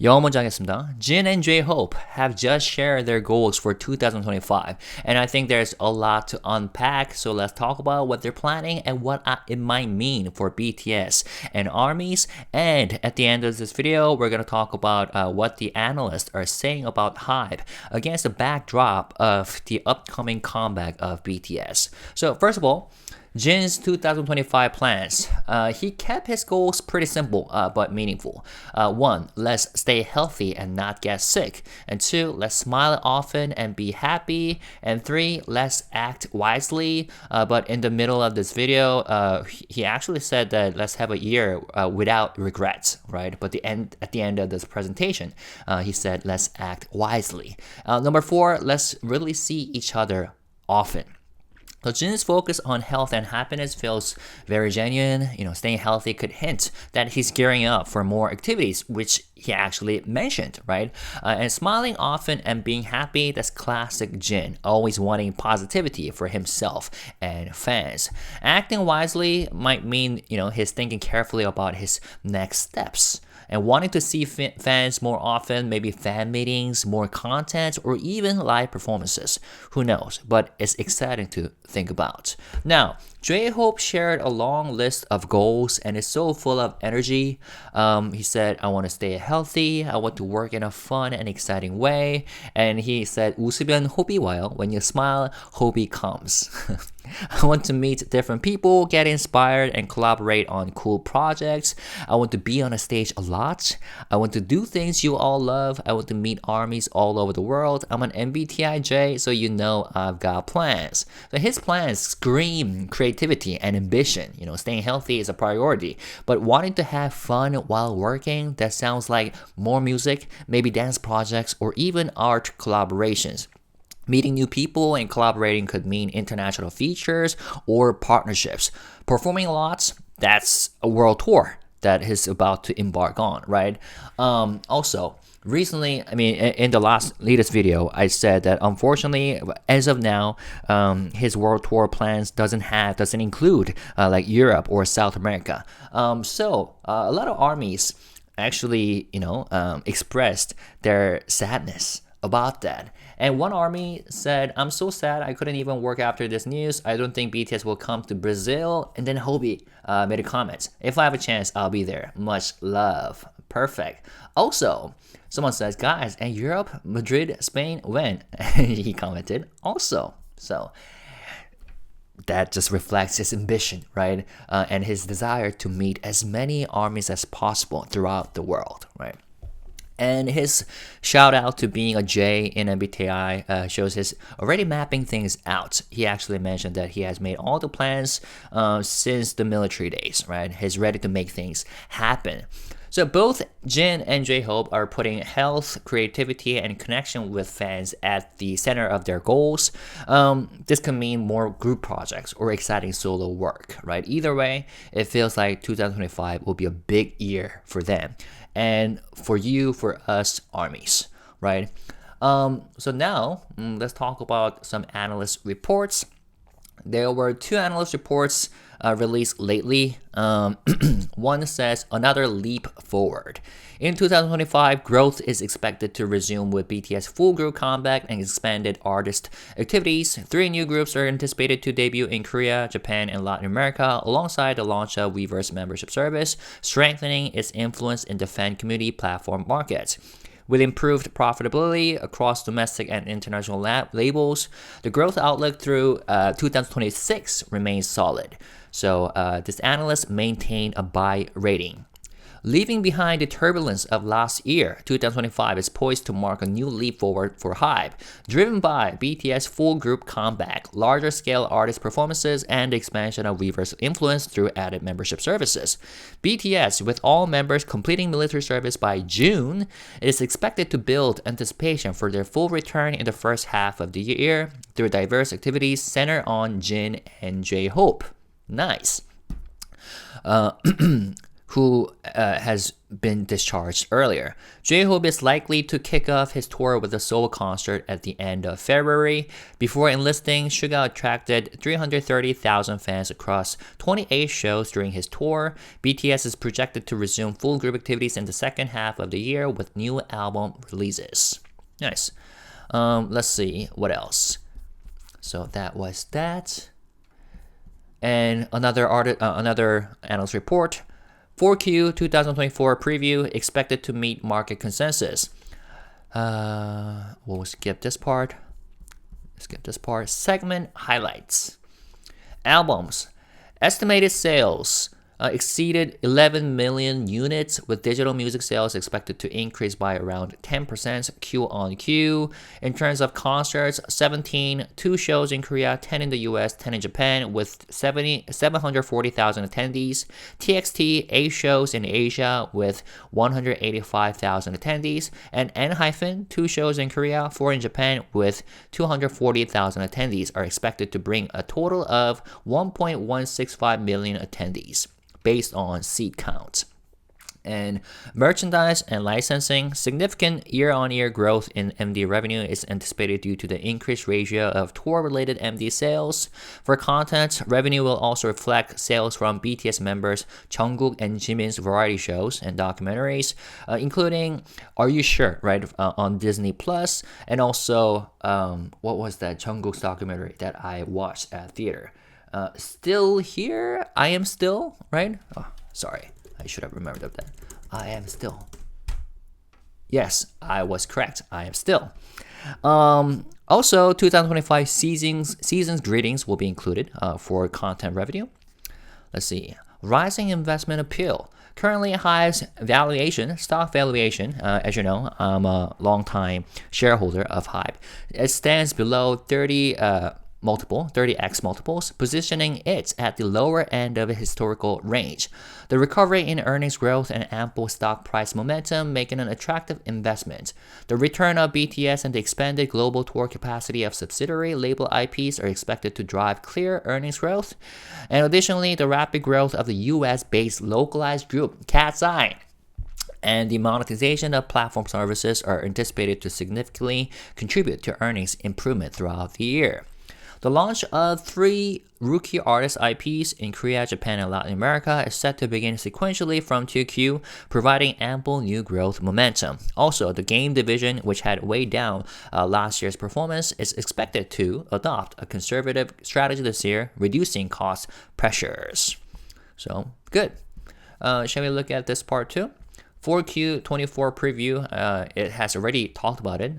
영어 먼저 하겠습니다. Jin and J-Hope have just shared their goals for 2025, and I think there's a lot to unpack, so let's talk about what they're planning and what it might mean for BTS and ARMYs, and at the end of this video, we're going to talk about what the analysts are saying about HYBE against the backdrop of the upcoming comeback of BTS. So first of all, Jin's 2025 plans. He kept his goals pretty simple but meaningful. 1. Let's stay healthy and not get sick. And 2. Let's smile often and be happy. And 3. Let's act wisely. But in the middle of this video, he actually said that let's have a year without regrets, right? But at the end of this presentation, he said let's act wisely. Number 4. Let's really see each other often. So Jin's focus on health and happiness feels very genuine. Staying healthy could hint that he's gearing up for more activities, which he actually mentioned, right? And smiling often and being happy, that's classic Jin, always wanting positivity for himself and fans. Acting wisely might mean, he's thinking carefully about his next steps and wanting to see fans more often, maybe fan meetings, more content, or even live performances. Who knows? But it's exciting to think about. Now, J-Hope shared a long list of goals and is so full of energy. He said, I want to stay healthy, I want to work in a fun and exciting way. And he said, 웃으면 호비 와요. When you smile, 호비 comes. I want to meet different people, get inspired, and collaborate on cool projects. I want to be on a stage a lot. I want to do things you all love. I want to meet armies all over the world. I'm an MBTIJ, so I've got plans. So his plans scream creativity and ambition. Staying healthy is a priority. But wanting to have fun while working, that sounds like more music, maybe dance projects, or even art collaborations. Meeting new people and collaborating could mean international features or partnerships. Performing a lot, that's a world tour that he's about to embark on, right? Also, recently, in the latest video, I said that unfortunately, as of now, his world tour plans doesn't include like Europe or South America. So a lot of armies actually, expressed their sadness about that. And one army said, I'm so sad I couldn't even work after this news. I don't think BTS will come to Brazil. And then Hobie made a comment. If I have a chance, I'll be there. Much love. Perfect. Also, someone says, guys, and Europe, Madrid, Spain, when? He commented also. So that just reflects his ambition, right? And his desire to meet as many armies as possible throughout the world, right? And his shout out to being a J in MBTI shows his already mapping things out. He actually mentioned that he has made all the plans since the military days, right? He's ready to make things happen. So both Jin and J-Hope are putting health, creativity, and connection with fans at the center of their goals. This can mean more group projects or exciting solo work, right? Either way, it feels like 2025 will be a big year for them. And for us, armies, right? So now, let's talk about some analyst reports. There were 2 analyst reports released lately. One says another leap forward. In 2025, growth is expected to resume with BTS full group comeback and expanded artist activities. 3 new groups are anticipated to debut in Korea, Japan, and Latin America, alongside the launch of Weverse membership service, strengthening its influence in the fan community platform market. With improved profitability across domestic and international labels, the growth outlook through 2026 remains solid. So this analyst maintained a buy rating. Leaving behind the turbulence of last year, 2025 is poised to mark a new leap forward for HYBE, driven by BTS full group comeback, larger scale artist performances, and the expansion of Weverse influence through added membership services. BTS, with all members completing military service by June, is expected to build anticipation for their full return in the first half of the year through diverse activities centered on Jin and J-Hope. Nice. who has been discharged earlier. J-Hope is likely to kick off his tour with a solo concert at the end of February. Before enlisting, Suga attracted 330,000 fans across 28 shows during his tour. BTS is projected to resume full group activities in the second half of the year with new album releases. Nice. Let's see what else. So that was that. And another analyst report. 4Q 2024 preview expected to meet market consensus. We'll skip this part. Segment highlights. Albums. Estimated sales exceeded 11 million units, with digital music sales expected to increase by around 10% Q-on-Q. In terms of concerts, 17, 2 shows in Korea, 10 in the US, 10 in Japan, with 740,000 attendees. TXT, 8 shows in Asia with 185,000 attendees. And N-, 2 shows in Korea, 4 in Japan, with 240,000 attendees are expected to bring a total of 1.165 million attendees, based on seat count. And merchandise and licensing, significant year-on-year growth in MD revenue is anticipated due to the increased ratio of tour-related MD sales. For content, revenue will also reflect sales from BTS members Jungkook and Jimin's variety shows and documentaries, including Are You Sure, right, on Disney Plus, and also, what was that Jungkook's documentary that I watched at theater? Still Here? I Am Still, right? Oh, sorry. I should have remembered that. I Am Still. Yes, I was correct. I Am Still. Also, 2025 season's greetings will be included for content revenue. Let's see. Rising investment appeal. Currently, HYBE's stock valuation, as you know, I'm a long-time shareholder of HYBE. It stands below 30x multiples, positioning it at the lower end of a historical range. The recovery in earnings growth and ample stock price momentum make it an attractive investment. The return of BTS and the expanded global tour capacity of subsidiary label IPs are expected to drive clear earnings growth. And additionally, the rapid growth of the US-based localized group Cat's Eye and the monetization of platform services are anticipated to significantly contribute to earnings improvement throughout the year. The launch of 3 rookie artist IPs in Korea, Japan, and Latin America is set to begin sequentially from 2Q, providing ample new growth momentum. Also, the game division, which had weighed down last year's performance, is expected to adopt a conservative strategy this year, reducing cost pressures. So, good. Shall we look at this part too? 4Q 24 preview, it has already talked about it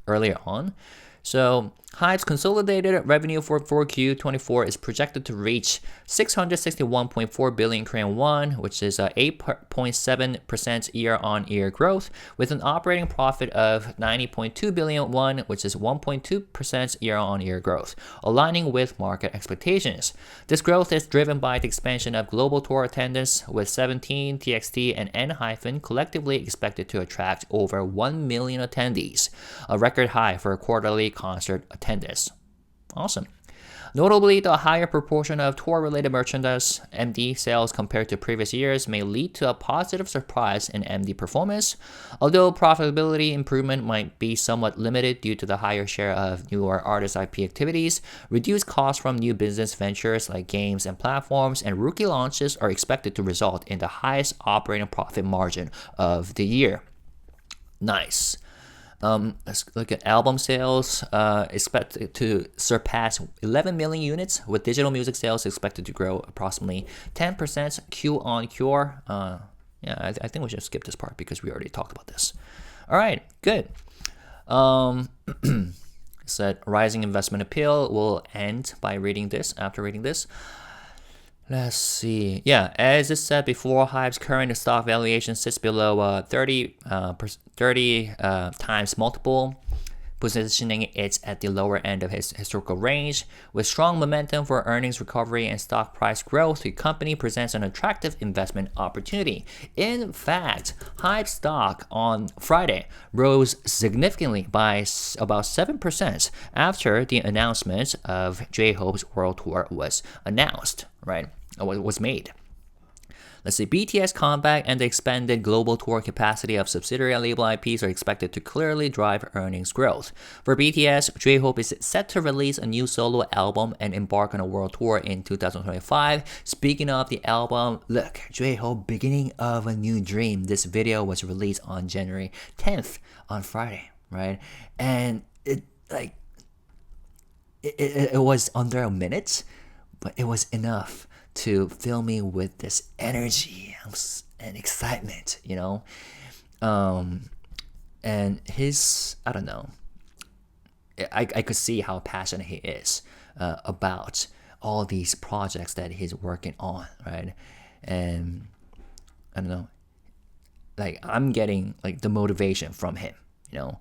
earlier on. So, HYBE's consolidated revenue for 4Q24 is projected to reach 661.4 billion Korean won, which is a 8.7% year-on-year growth, with an operating profit of 90.2 billion won, which is 1.2% year-on-year growth, aligning with market expectations. This growth is driven by the expansion of global tour attendance, with 17, TXT, and N- collectively expected to attract over 1 million attendees, a record high for a quarterly concert attendance. Awesome. Notably, the higher proportion of tour-related merchandise MD sales compared to previous years may lead to a positive surprise in MD performance, although profitability improvement might be somewhat limited due to the higher share of newer artist IP activities. Reduced costs from new business ventures like games and platforms and rookie launches are expected to result in the highest operating profit margin of the year. Nice. Let's look at album sales. Expected to surpass 11 million units, with digital music sales expected to grow approximately 10% Q-on-Q. I think we should skip this part because we already talked about this. All right, good. Said rising investment appeal. Will end by reading this. After reading this. Let's see. Yeah, as it said before, HYBE's current stock valuation sits below 30 times multiple, positioning it at the lower end of his historical range. With strong momentum for earnings recovery and stock price growth, the company presents an attractive investment opportunity. In fact, HYBE stock on Friday rose significantly by about 7% after the announcement of J-Hope's world tour was announced, right? Was made. Let's see, BTS comeback and the expanded global tour capacity of subsidiary and label IPs are expected to clearly drive earnings growth. For BTS, J-Hope is set to release a new solo album and embark on a world tour in 2025. Speaking of the album, look, J-Hope, beginning of a new dream. This video was released on January 10th on Friday, right? And it was under a minute, but it was enough to fill me with this energy and excitement, you know? And his, I don't know, I could see how passionate he is about all these projects that he's working on, right? And I don't know, like I'm getting like the motivation from him, you know?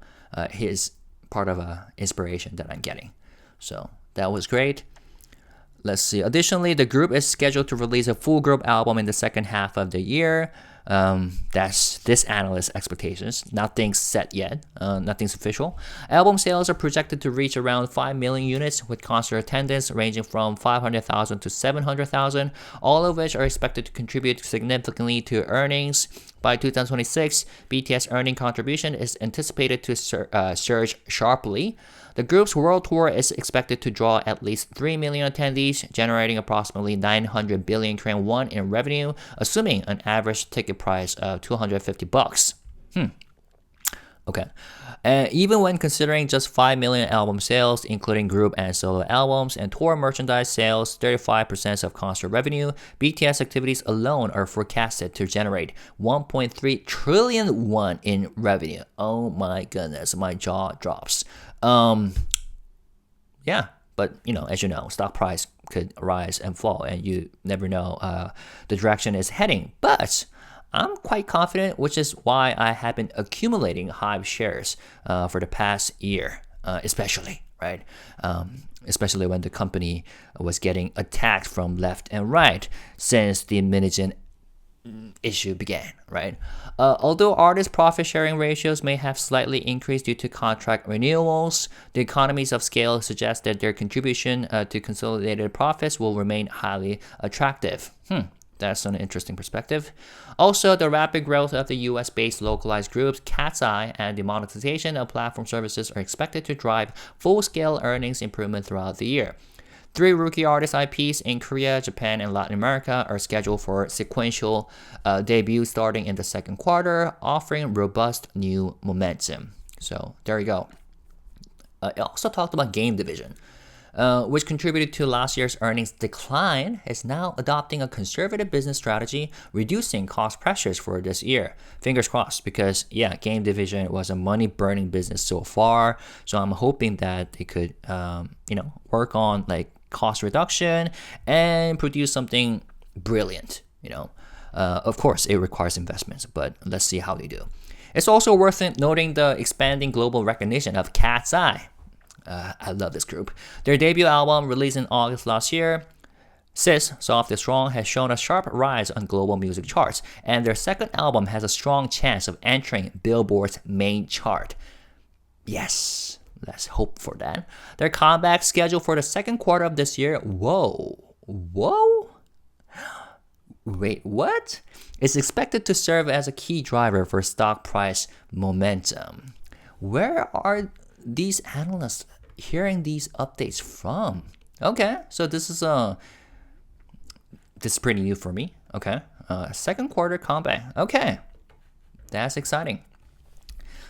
His part of a inspiration that I'm getting. So that was great. Let's see. Additionally, the group is scheduled to release a full group album in the second half of the year. That's this analyst's expectations. Nothing's set yet. Nothing's official. Album sales are projected to reach around 5 million units, with concert attendance ranging from 500,000 to 700,000, all of which are expected to contribute significantly to earnings. By 2026, BTS earning contribution is anticipated to surge sharply. The group's world tour is expected to draw at least 3 million attendees, generating approximately 900 billion Korean won in revenue, assuming an average ticket price of $250. Okay. Even when considering just 5 million album sales, including group and solo albums and tour merchandise sales, 35% of concert revenue, BTS activities alone are forecasted to generate 1.3 trillion won in revenue. Oh my goodness, my jaw drops. Yeah, but you know, as you know, stock price could rise and fall, and you never know the direction it's heading. But I'm quite confident, which is why I have been accumulating HYBE shares for the past year, especially, right? Especially when the company was getting attacked from left and right since the Minigen issue began, right? Although artist profit sharing ratios may have slightly increased due to contract renewals, the economies of scale suggest that their contribution to consolidated profits will remain highly attractive. That's an interesting perspective. Also, the rapid growth of the US-based localized groups Cat's Eye and the monetization of platform services are expected to drive full-scale earnings improvement throughout the year. 3 rookie artist IPs in Korea, Japan, and Latin America are scheduled for sequential debuts starting in the second quarter, offering robust new momentum. So there you go. I also talked about game division, which contributed to last year's earnings decline, is now adopting a conservative business strategy, reducing cost pressures for this year. Fingers crossed, because yeah, game division was a money-burning business so far. So I'm hoping that they could, work on like cost reduction and produce something brilliant. Of course, it requires investments, but let's see how they do. It's also worth noting the expanding global recognition of Cat's Eye. I love this group. Their debut album, released in August last year, Sis, Soft is Strong, has shown a sharp rise on global music charts, and their second album has a strong chance of entering Billboard's main chart. Yes, let's hope for that. Their comeback scheduled for the second quarter of this year. Whoa. Wait, what? It's expected to serve as a key driver for stock price momentum. Where are these analysts hearing these updates from? Okay, so this is pretty new for me. Okay, second quarter comeback. Okay, that's exciting.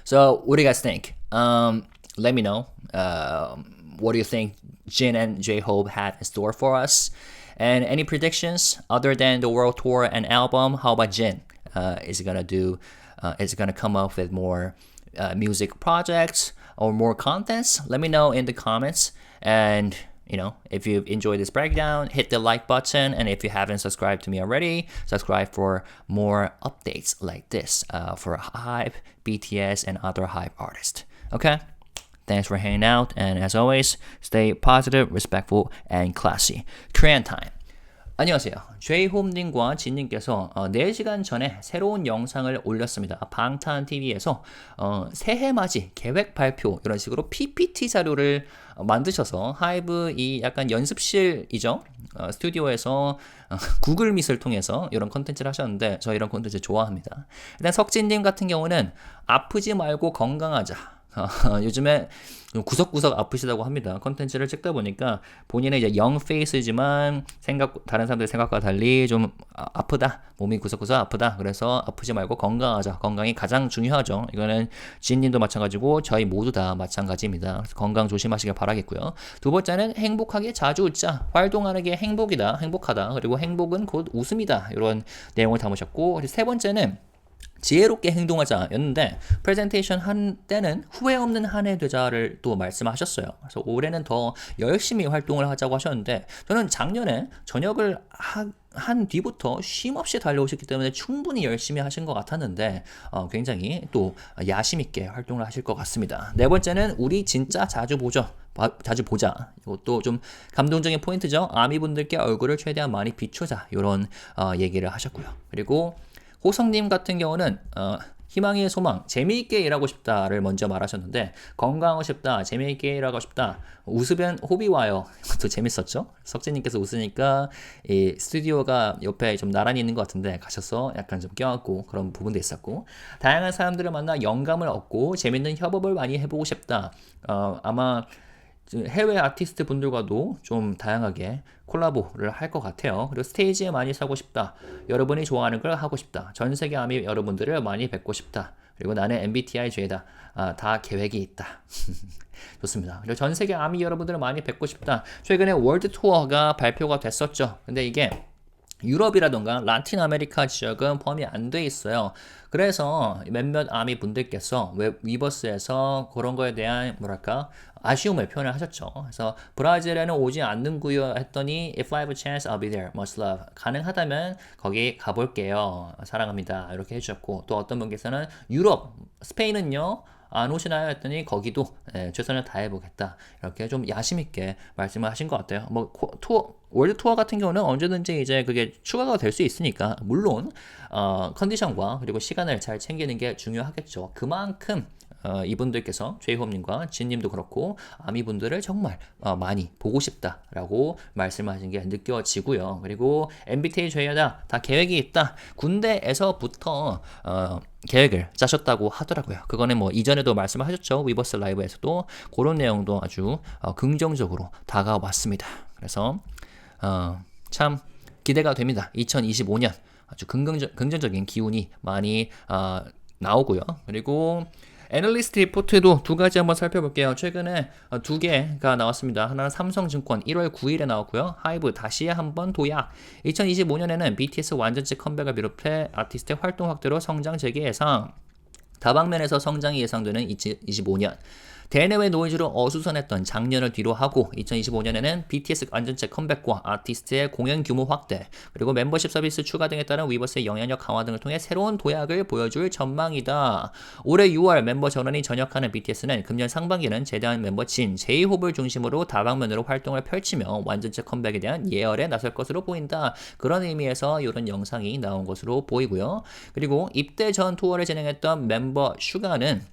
So what do you guys think? Let me know. What do you think Jin and J-Hope have in store for us? And any predictions other than the world tour and album? How about Jin? Is it gonna come up with more music projects or more contents? Let me know in the comments. And if you've enjoyed this breakdown, hit the like button. And if you haven't subscribed to me already, subscribe for more updates like this for HYBE, BTS, and other HYBE artists. Okay? Thanks for hanging out. And as always, stay positive, respectful, and classy. Korean time. 안녕하세요. 제이홈님과 진님께서 4시간 전에 새로운 영상을 올렸습니다. 방탄TV에서 새해 맞이 계획 발표 이런 식으로 PPT 자료를 만드셔서 하이브 이 약간 연습실이죠. 스튜디오에서 구글 미트를 통해서 이런 컨텐츠를 하셨는데 저 이런 컨텐츠 좋아합니다. 일단 석진님 같은 경우는 아프지 말고 건강하자. 요즘에 구석구석 아프시다고 합니다. 컨텐츠를 찍다 보니까 본인은 이제 영 페이스지만 다른 사람들 생각과 달리 좀 아프다. 몸이 구석구석 아프다. 그래서 아프지 말고 건강하자. 건강이 가장 중요하죠. 이거는 지인님도 마찬가지고 저희 모두 다 마찬가지입니다. 그래서 건강 조심하시길 바라겠고요. 두 번째는 행복하게 자주 웃자. 활동하는 게 행복이다. 행복하다. 그리고 행복은 곧 웃음이다. 이런 내용을 담으셨고 세 번째는 지혜롭게 행동하자였는데 프레젠테이션 한 때는 후회 없는 한 해 되자를 또 말씀하셨어요. 그래서 올해는 더 열심히 활동을 하자고 하셨는데 저는 작년에 전역을 한 뒤부터 쉼 없이 달려오셨기 때문에 충분히 열심히 하신 것 같았는데 굉장히 또 야심 있게 활동을 하실 것 같습니다. 네 번째는 우리 진짜 자주 보자. 이것도 좀 감동적인 포인트죠. 아미분들께 얼굴을 최대한 많이 비추자. 이런 얘기를 하셨고요. 그리고 호성님 같은 경우는 희망의 소망, 재미있게 일하고 싶다를 먼저 말하셨는데 건강하고 싶다, 재미있게 일하고 싶다, 웃으면 호비 와요. 이것도 재밌었죠? 석진님께서 웃으니까 이 스튜디오가 옆에 좀 나란히 있는 것 같은데 가셔서 약간 좀 껴안고 그런 부분도 있었고 다양한 사람들을 만나 영감을 얻고 재밌는 협업을 많이 해보고 싶다. 아마 해외 아티스트 분들과도 좀 다양하게 콜라보를 할 것 같아요. 그리고 스테이지에 많이 서고 싶다. 여러분이 좋아하는 걸 하고 싶다. 전 세계 아미 여러분들을 많이 뵙고 싶다. 그리고 나는 MBTI 죄다. 다 계획이 있다. 좋습니다. 그리고 전 세계 아미 여러분들을 많이 뵙고 싶다. 최근에 월드 투어가 발표가 됐었죠. 근데 이게 유럽이라던가 라틴 아메리카 지역은 포함이 안 돼 있어요. 그래서 몇몇 아미 분들께서 위버스에서 그런 거에 대한 뭐랄까 아쉬움을 표현을 하셨죠. 그래서 브라질에는 오지 않는구요 했더니 If I have a chance, I'll be there. Much love. 가능하다면 거기 가볼게요. 사랑합니다. 이렇게 해주셨고 또 어떤 분께서는 유럽, 스페인은요. 안 오시나요? 했더니 거기도 최선을 다해보겠다. 이렇게 좀 야심있게 말씀을 하신 것 같아요. 뭐 월드 투어 같은 경우는 언제든지 이제 그게 추가가 될 수 있으니까 물론 컨디션과 그리고 시간을 잘 챙기는 게 중요하겠죠. 그만큼 이분들께서 제이홈님과 진님도 그렇고 아미분들을 정말 많이 보고 싶다라고 말씀하신 게 느껴지고요. 그리고 MBTI 죄야다 다 계획이 있다. 군대에서부터 계획을 짜셨다고 하더라고요. 그거는 뭐 이전에도 말씀하셨죠. 위버스 라이브에서도 그런 내용도 아주 긍정적으로 다가왔습니다. 그래서 참 기대가 됩니다. 2025년 아주 긍정적인 기운이 많이 나오고요. 그리고 애널리스트 리포트도 두 가지 한번 살펴볼게요. 최근에 두 개가 나왔습니다. 하나는 삼성증권 1월 9일에 나왔고요. 하이브 다시 한번 도약. 2025년에는 BTS 완전체 컴백을 비롯해 아티스트의 활동 확대로 성장 재개 예상. 다방면에서 성장이 예상되는 2025년. 대내외 노이즈로 어수선했던 작년을 뒤로 하고 2025년에는 BTS 완전체 컴백과 아티스트의 공연 규모 확대 그리고 멤버십 서비스 추가 등에 따른 위버스의 영향력 강화 등을 통해 새로운 도약을 보여줄 전망이다. 올해 6월 멤버 전원이 전역하는 BTS는 금년 상반기는 제대한 멤버 진, 제이홉을 중심으로 다방면으로 활동을 펼치며 완전체 컴백에 대한 예열에 나설 것으로 보인다. 그런 의미에서 이런 영상이 나온 것으로 보이고요. 그리고 입대 전 투어를 진행했던 멤버 슈가는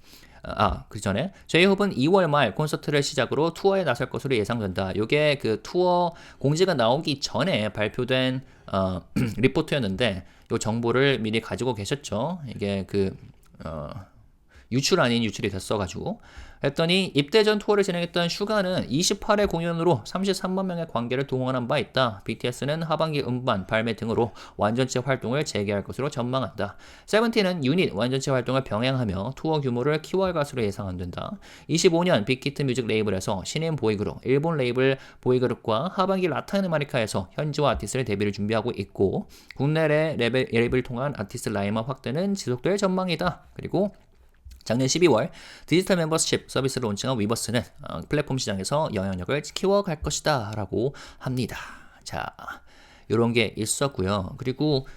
그 전에 제이홉은 2월 말 콘서트를 시작으로 투어에 나설 것으로 예상된다. 이게 그 투어 공지가 나오기 전에 발표된 리포트였는데 이 정보를 미리 가지고 계셨죠. 이게 유출 아닌 유출이 됐어가지고 했더니 입대 전 투어를 진행했던 슈가는 28회 공연으로 33만 명의 관객을 동원한 바 있다. BTS는 하반기 음반, 발매 등으로 완전체 활동을 재개할 것으로 전망한다. 세븐틴은 유닛 완전체 활동을 병행하며 투어 규모를 키워갈 것으로 예상한다. 25년 빅히트 뮤직 레이블에서 신인 보이그룹, 일본 레이블 보이그룹과 하반기 라틴 아메리카에서 현지화 아티스트를 데뷔를 준비하고 있고 국내 레이블 통한 아티스트 라인업 확대는 지속될 전망이다. 그리고 작년 12월 디지털 멤버십 서비스를 론칭한 위버스는 플랫폼 시장에서 영향력을 키워갈 것이다 라고 합니다. 자, 요런 게 있었고요. 그리고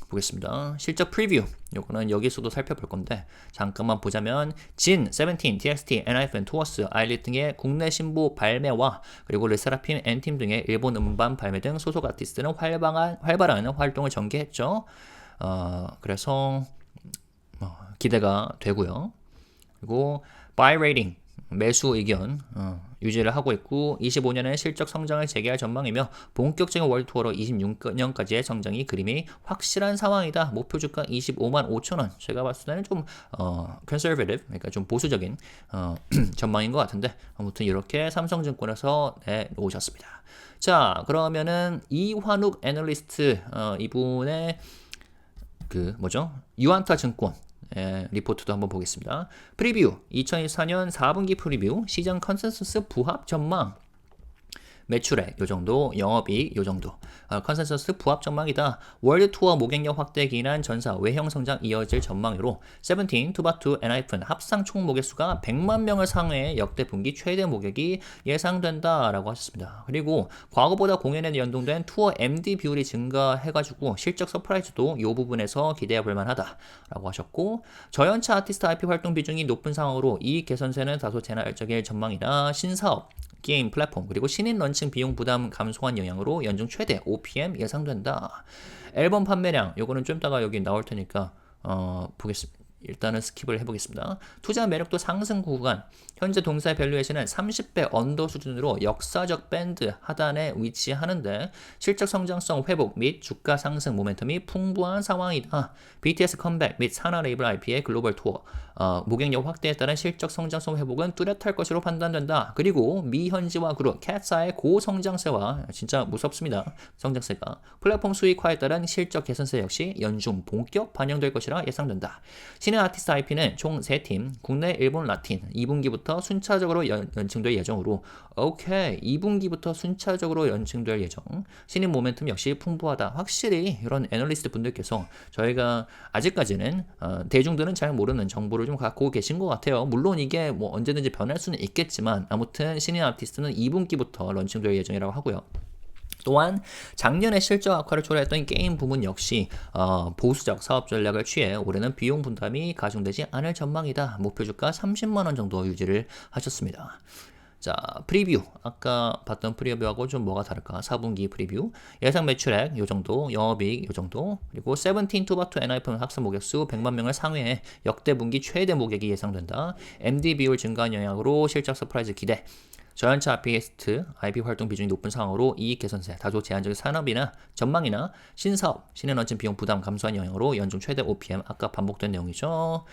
보겠습니다. 실적 프리뷰. 요거는 여기서도 살펴볼 건데 잠깐만 보자면 진, 세븐틴, TXT, 엔하이픈, 투어스, 아일릿 등의 국내 신보 발매와 그리고 르세라핌, 엔팀 등의 일본 음반 발매 등 소속 아티스트는 활발한 활동을 전개했죠. 그래서 기대가 되고요. 그리고 buy rating 매수 의견 유지를 하고 있고 25년에 실적 성장을 재개할 전망이며 본격적인 월드 투어로 26년까지의 성장이 그림이 확실한 상황이다. 목표 주가 25만 5천 원. 제가 봤을 때는 좀 conservative, 그러니까 좀 보수적인 전망인 것 같은데 아무튼 이렇게 삼성증권에서 내놓으셨습니다. 자, 그러면은 이환욱 애널리스트 이분의 유한타 증권 리포트도 한번 보겠습니다. 프리뷰 2024년 4분기 프리뷰 시장 컨센서스 부합 전망 매출액 요정도, 영업이익 요정도. 컨센서스 부합 전망이다. 월드 투어 모객력 확대 기인한 전사 외형 성장 이어질 전망으로 세븐틴, 투바투, 엔하이픈 합상 총 모객 수가 100만 명을 상회해 역대 분기 최대 모객이 예상된다라고 하셨습니다. 그리고 과거보다 공연에 연동된 투어 MD 비율이 증가해가지고 실적 서프라이즈도 이 부분에서 기대해 볼 만하다라고 하셨고 저연차 아티스트 IP 활동 비중이 높은 상황으로 이익 개선세는 다소 제한적일 전망이나 신사업 게임 플랫폼 그리고 신인 런칭 비용 부담 감소한 영향으로 연중 최대 OPM 예상된다. 앨범 판매량 요거는 좀 이따가 여기 나올 테니까 보겠습니다. 일단은 스킵을 해보겠습니다. 투자 매력도 상승 구간 현재 동사의 밸류에이션은 30배 언더 수준으로 역사적 밴드 하단에 위치하는데 실적 성장성 회복 및 주가 상승 모멘텀이 풍부한 상황이다. BTS 컴백 및 산하 레이블 IP의 글로벌 투어 모객력 확대에 따른 실적 성장성 회복은 뚜렷할 것으로 판단된다. 그리고 미현지화 그룹 캣사의 고성장세와 진짜 무섭습니다. 성장세가 플랫폼 수익화에 따른 실적 개선세 역시 연중 본격 반영될 것이라 예상된다. 신인 아티스트 IP는 총 3팀, 국내, 일본, 라틴 2분기부터 순차적으로 연칭될 예정으로 2분기부터 순차적으로 연칭될 예정. 신인 모멘텀 역시 풍부하다. 확실히 이런 애널리스트 분들께서 저희가 아직까지는 대중들은 잘 모르는 정보를 좀 갖고 계신 것 같아요. 물론 이게 뭐 언제든지 변할 수는 있겠지만 아무튼 신인 아티스트는 2분기부터 런칭될 예정이라고 하고요. 또한 작년에 실적 악화를 초래했던 게임 부문 역시 보수적 사업 전략을 취해 올해는 비용 분담이 가중되지 않을 전망이다. 목표 주가 30만원 정도 유지를 하셨습니다. 자, 프리뷰. 아까 봤던 프리뷰하고 좀 뭐가 다를까? 4분기 프리뷰. 예상 매출액 요정도, 영업이익 요정도, 그리고 세븐틴, 투바투, 엔하이픈 학습 모객수 100만 명을 상회해 역대 분기 최대 모객이 예상된다. MD 비율 증가 영향으로 실적 서프라이즈 기대. 저연차 아티스트 IP 활동 비중이 높은 상황으로 이익 개선세, 다소 제한적인 산업이나 전망이나 신사업, 신인 런칭 비용 부담 감소한 영향으로 연중 최대 OPM, 아까 반복된 내용이죠.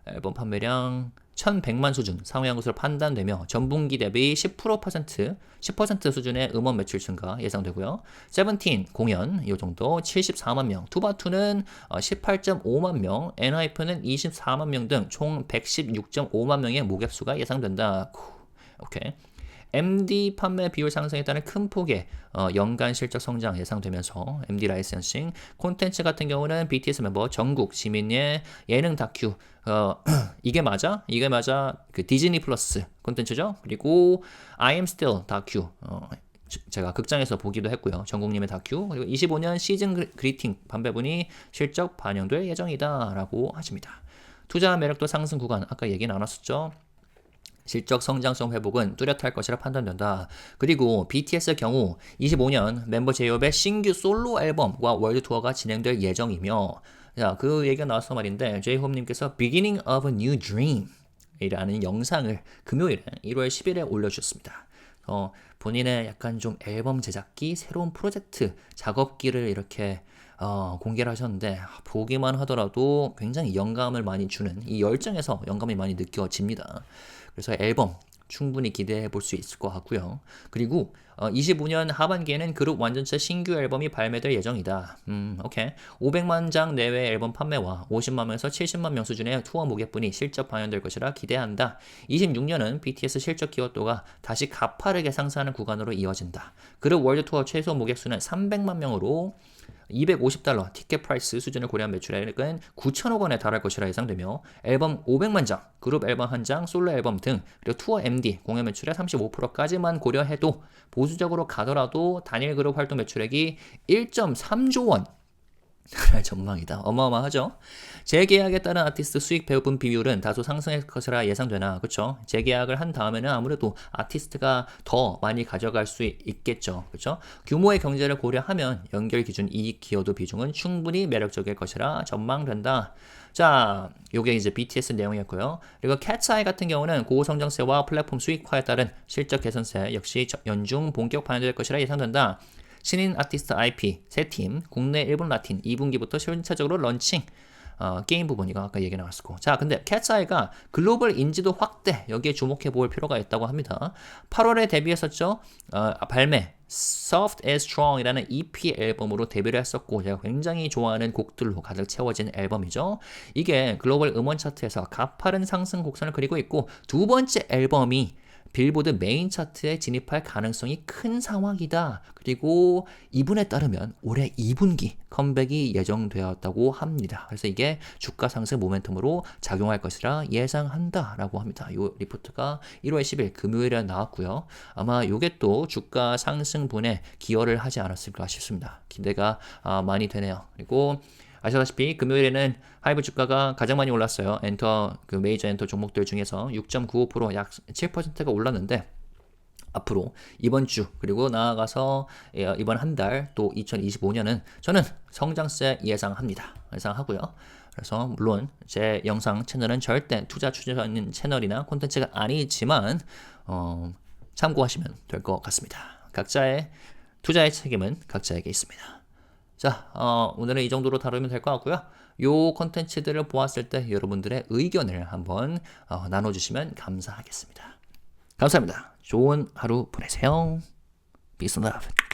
앨범 판매량 1100만 수준 상회한 것으로 판단되며 전분기 대비 10% 수준의 음원 매출 증가 예상되고요. 세븐틴 공연 이 정도 74만 명, 투바투는 18.5만 명, 엔하이픈은 24만 명 등 총 116.5만 명의 모객 수가 예상된다. 오케이. MD 판매 비율 상승에 따른 큰 폭의 연간 실적 성장 예상되면서 MD 라이센싱 콘텐츠 같은 경우는 BTS 멤버 정국 지민의 예능 다큐 이게 맞아? 그 디즈니 플러스 콘텐츠죠. 그리고 I am still 다큐 제가 극장에서 보기도 했고요. 정국님의 다큐 그리고 25년 시즌 그리팅 반배분이 실적 반영될 예정이다 라고 하십니다. 투자 매력도 상승 구간 아까 얘기 나눴었죠. 실적 성장성 회복은 뚜렷할 것이라 판단된다. 그리고 BTS의 경우 25년 멤버 제이홉의 신규 솔로 앨범과 월드 투어가 진행될 예정이며 자, 그 얘기가 나와서 말인데 제이홉님께서 Beginning of a New Dream 이라는 영상을 금요일에 1월 10일에 올려주셨습니다. 본인의 약간 좀 앨범 제작기, 새로운 프로젝트, 작업기를 이렇게 공개를 하셨는데 보기만 하더라도 굉장히 영감을 많이 주는 이 열정에서 영감이 많이 느껴집니다. 그래서 앨범 충분히 기대해 볼 수 있을 것 같고요. 그리고 25년 하반기에는 그룹 완전체 신규 앨범이 발매될 예정이다. 오케이. 500만 장 내외 앨범 판매와 50만 명에서 70만 명 수준의 투어 모객분이 실적 반영될 것이라 기대한다. 26년은 BTS 실적 기여도가 다시 가파르게 상승하는 구간으로 이어진다. 그룹 월드 투어 최소 모객 수는 300만 명으로 $250 티켓 프라이스 수준을 고려한 매출액은 9천억 원에 달할 것이라 예상되며 앨범 500만 장, 그룹 앨범 1장, 솔로 앨범 등 그리고 투어 MD, 공연 매출의 35%까지만 고려해도 보수적으로 가더라도 단일 그룹 활동 매출액이 1.3조 원 전망이다. 어마어마하죠. 재계약에 따른 아티스트 수익 배분 비율은 다소 상승할 것이라 예상되나, 그렇죠? 재계약을 한 다음에는 아무래도 아티스트가 더 많이 가져갈 수 있겠죠, 그렇죠? 규모의 경제를 고려하면 연결 기준 이익 기여도 비중은 충분히 매력적일 것이라 전망된다. 자, 요게 이제 BTS 내용이었고요. 그리고 캣아이 같은 경우는 고성장세와 플랫폼 수익화에 따른 실적 개선세 역시 연중 본격 반영될 것이라 예상된다. 신인 아티스트 IP 3팀, 국내 일본 라틴 2분기부터 실체적으로 런칭. 게임 부분 이거 아까 얘기 나왔었고. 자, 근데 캣아이가 글로벌 인지도 확대 여기에 주목해 볼 필요가 있다고 합니다. 8월에 데뷔했었죠. 발매 Soft as Strong이라는 EP 앨범으로 데뷔를 했었고 제가 굉장히 좋아하는 곡들로 가득 채워진 앨범이죠. 이게 글로벌 음원 차트에서 가파른 상승 곡선을 그리고 있고 두 번째 앨범이 빌보드 메인 차트에 진입할 가능성이 큰 상황이다. 그리고 이분에 따르면 올해 2분기 컴백이 예정되었다고 합니다. 그래서 이게 주가 상승 모멘텀으로 작용할 것이라 예상한다라고 합니다. 이 리포트가 1월 10일 금요일에 나왔고요. 아마 이게 또 주가 상승분에 기여를 하지 않았을까 싶습니다. 기대가 많이 되네요. 그리고 아시다시피 금요일에는 하이브 주가가 가장 많이 올랐어요. 그 메이저 엔터 종목들 중에서 6.95% 약 7%가 올랐는데 앞으로 이번 주 그리고 나아가서 이번 한 달 또 2025년은 저는 성장세 예상하고요. 그래서 물론 제 영상 채널은 절대 투자 추천하는 채널이나 콘텐츠가 아니지만 참고하시면 될 것 같습니다. 각자의 투자의 책임은 각자에게 있습니다. 자, 오늘은 이 정도로 다루면 될 것 같고요. 요 컨텐츠들을 보았을 때 여러분들의 의견을 한번 나눠주시면 감사하겠습니다. 감사합니다. 좋은 하루 보내세요. Peace and love.